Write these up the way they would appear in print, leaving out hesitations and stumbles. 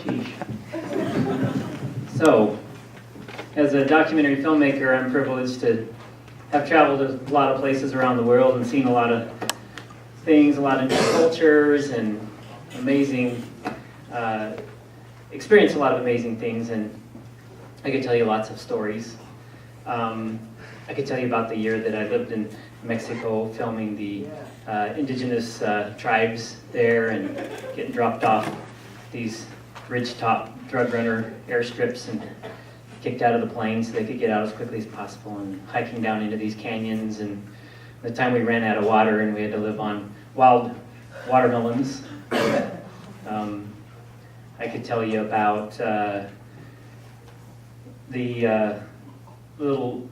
Sheesh. So, as a documentary filmmaker, I'm privileged to have traveled a lot of places around the world and seen a lot of things, a lot of new cultures, and amazing, experienced a lot of amazing things, and I could tell you lots of stories. I could tell you about the year that I lived in Mexico filming the indigenous tribes there and getting dropped off these ridge-top drug runner airstrips and kicked out of the plane so they could get out as quickly as possible, and hiking down into these canyons, and the time we ran out of water and we had to live on wild watermelons. I could tell you about the little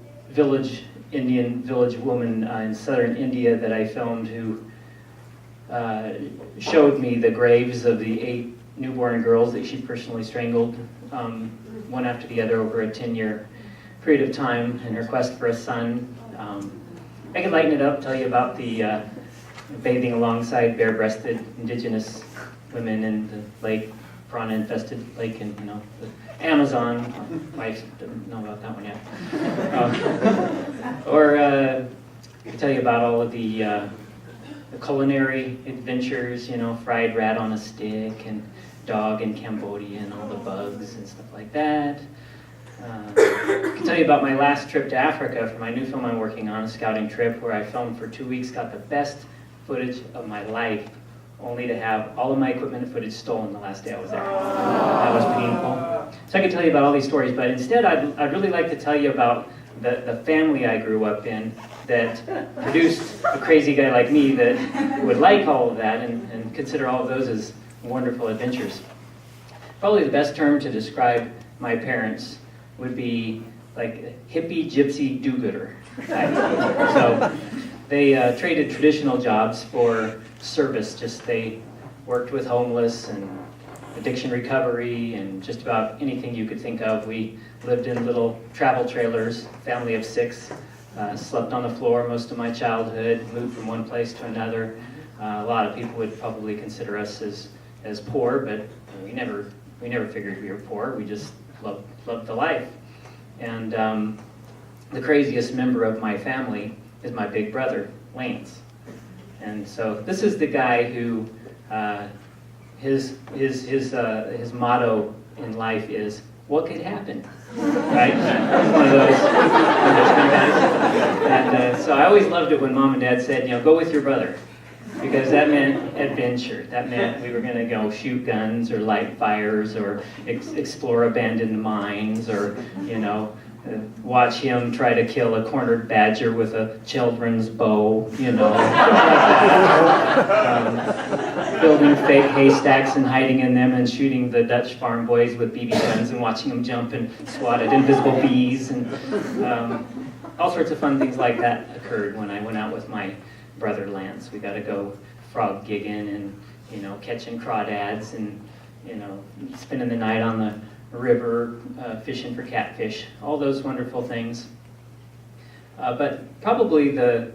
Indian village woman in southern India that I filmed, who showed me the graves of the 8 newborn girls that she personally strangled, one after the other over a 10-year period of time in her quest for a son. I could lighten it up, tell you about the bathing alongside bare-breasted indigenous women in the lake, piranha-infested lake in the Amazon. Wife didn't know about that one yet. Or I could tell you about all of the culinary adventures, fried rat on a stick and dog in Cambodia and all the bugs and stuff like that. I can tell you about my last trip to Africa for my new film I'm working on, a scouting trip where I filmed for 2 weeks, got the best footage of my life, only to have all of my equipment and footage stolen the last day I was there. That was painful. So I could tell you about all these stories, but instead I'd really like to tell you about the family I grew up in that produced a crazy guy like me that would like all of that and consider all of those as wonderful adventures. Probably the best term to describe my parents would be like hippie gypsy do-gooder. So they traded traditional jobs for service. They worked with homeless and addiction recovery and just about anything you could think of. We lived in little travel trailers, family of 6, slept on the floor most of my childhood, moved from one place to another. A lot of people would probably consider us as poor, but we never figured we were poor. We just loved the life. And the craziest member of my family is my big brother, Lance. And so this is the guy who his motto in life is, what could happen? Right? He's one of those guys. And so I always loved it when Mom and Dad said, go with your brother. Because that meant adventure. That meant we were going to go shoot guns or light fires or explore abandoned mines or, watch him try to kill a cornered badger with a children's bow, building fake haystacks and hiding in them and shooting the Dutch farm boys with BB guns and watching them jump and swat at invisible bees. And all sorts of fun things like that occurred when I went out with my brother Lance. We got to go frog gigging and catching crawdads and spending the night on the river fishing for catfish. All those wonderful things. But probably the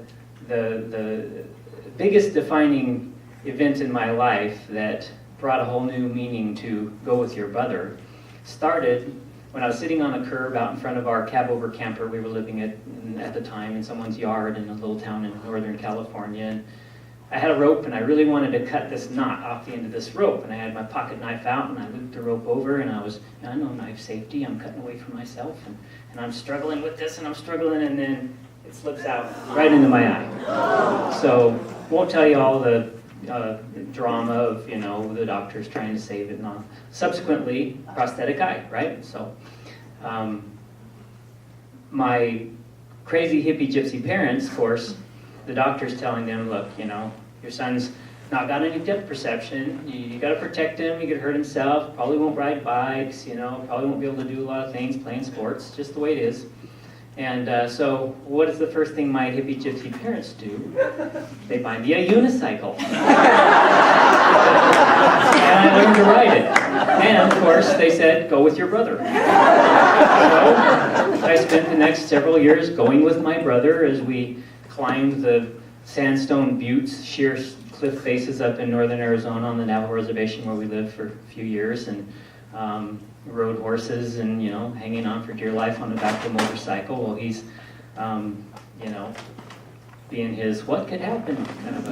biggest defining event in my life that brought a whole new meaning to go with your brother started when I was sitting on a curb out in front of our cab-over camper we were living at the time in someone's yard in a little town in Northern California. And I had a rope and I really wanted to cut this knot off the end of this rope, and I had my pocket knife out and I looped the rope over, and I know knife safety, I'm cutting away from myself, and I'm struggling with this and I'm struggling, and then it slips out right into my eye. So won't tell you all the drama of the doctors trying to save it and all. Subsequently, prosthetic eye, right? So my crazy hippie gypsy parents, of course, the doctor's telling them, look, your son's not got any depth perception. You got to protect him. He could hurt himself. Probably won't ride bikes. Probably won't be able to do a lot of things, playing sports, just the way it is. And so what is the first thing my hippie gypsy parents do? They buy me a unicycle. And I learned to ride it. And of course, they said, go with your brother. So I spent the next several years going with my brother as we climbed the sandstone buttes, sheer cliff faces up in northern Arizona on the Navajo reservation where we lived for a few years, and rode horses and, you know, hanging on for dear life on the back of a motorcycle. Well, he's, you know, being his what could happen kind of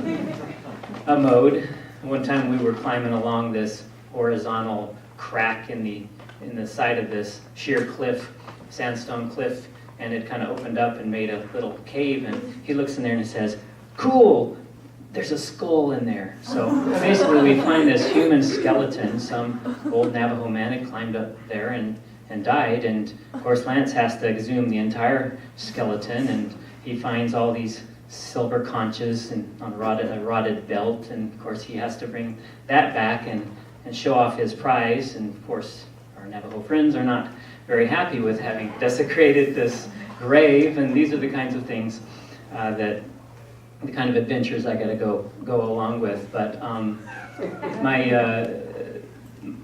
a mode. One time we were climbing along this horizontal crack in the side of this sheer cliff, sandstone cliff, and it kind of opened up and made a little cave, and he looks in there and he says, "Cool, there's a skull in there." So basically we find this human skeleton. Some old Navajo man had climbed up there and died, and of course Lance has to exhume the entire skeleton, and he finds all these silver conches and on a rotted belt, and of course he has to bring that back and show off his prize. And of course our Navajo friends are not very happy with having desecrated this grave, and these are the kinds of things that the kind of adventures I got to go along with. But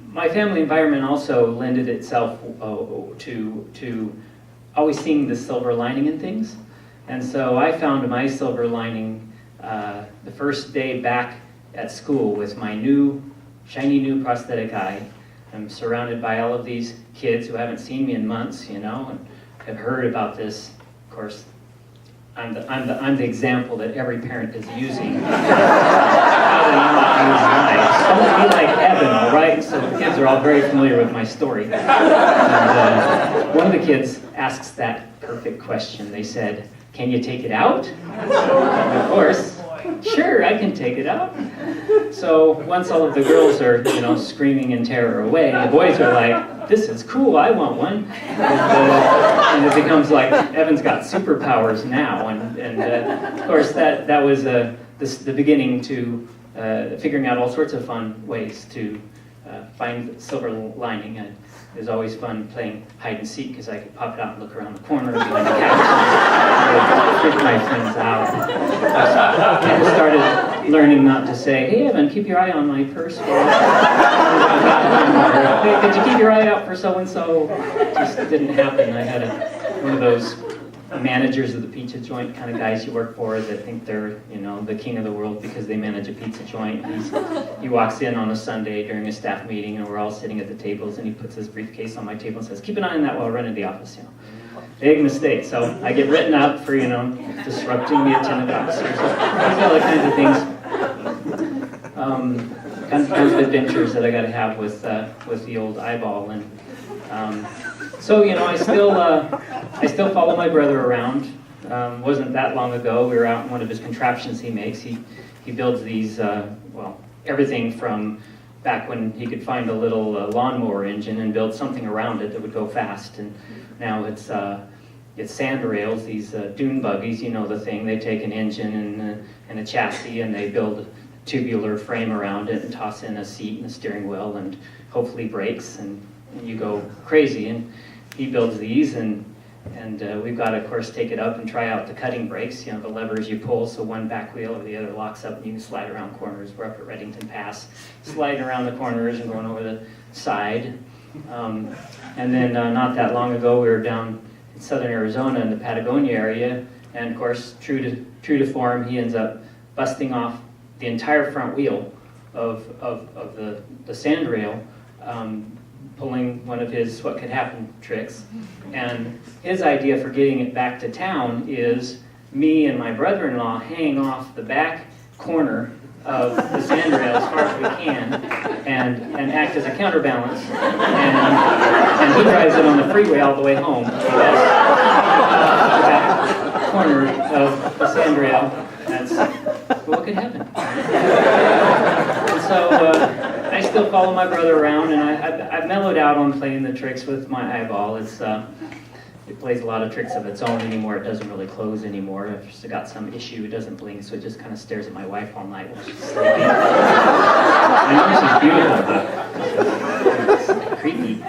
my family environment also lended itself to always seeing the silver lining in things. And so I found my silver lining the first day back at school with my shiny new prosthetic eye. I'm surrounded by all of these kids who haven't seen me in months, you know, and have heard about this. Of course, I'm the example that every parent is using. How to not use knives. Don't be like Evan, all right? So the kids are all very familiar with my story. And one of the kids asks that perfect question. They said, "Can you take it out?" And of course, "Sure, I can take it out." So once all of the girls are, you know, screaming in terror away, the boys are like, "This is cool, I want one." And it becomes like Evan's got superpowers now, and of course that was the beginning to figuring out all sorts of fun ways to find silver lining. And it was always fun playing hide and seek because I could pop it out and look around the corner behind the couch and freak my friends out. I started learning not to say, "Hey Evan, keep your eye on my purse." "Hey, could you keep your eye out for so-and-so?" It just didn't happen. I had one of those managers of the pizza joint kind of guys you work for that think they're, you know, the king of the world because they manage a pizza joint. He walks in on a Sunday during a staff meeting, and we're all sitting at the tables, and he puts his briefcase on my table and says, "Keep an eye on that while I run into the office." You know, big mistake. So I get written up for, you know, disrupting the attendant officers. These are the kinds of things, kinds of adventures that I got to have with the old eyeball. And so, you know, I still follow my brother around. Wasn't that long ago. We were out in one of his contraptions he makes. He builds these, well, everything from back when he could find a little lawnmower engine and build something around it that would go fast. And now it's sand rails, these dune buggies, you know the thing. They take an engine and a chassis, and they build a tubular frame around it and toss in a seat and a steering wheel and hopefully brakes, and you go crazy. And he builds these, and we've got to, of course, take it up and try out the cutting brakes, you know, the levers you pull so one back wheel or the other locks up and you can slide around corners. We're up at Reddington Pass, sliding around the corners and going over the side. And then not that long ago, we were down in southern Arizona in the Patagonia area, and of course, true to form, he ends up busting off the entire front wheel of the sand rail, pulling one of his what could happen tricks. And his idea for getting it back to town is me and my brother-in-law hang off the back corner of the sand rail as far as we can and act as a counterbalance. And he drives it on the freeway all the way home. So that's the back corner of the sand rail. That's what could happen. And so I still follow my brother around, and I've mellowed out on playing the tricks with my eyeball. It plays a lot of tricks of its own anymore. It doesn't really close anymore. I've just got some issue. It doesn't blink, so it just kind of stares at my wife all night while she's sleeping. I know she's beautiful, but it's creepy.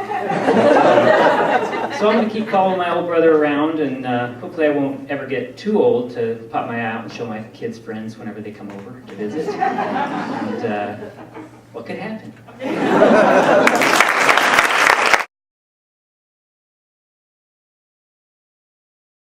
So I'm going to keep following my old brother around, and hopefully I won't ever get too old to pop my eye out and show my kids' friends whenever they come over to visit. And what could happen?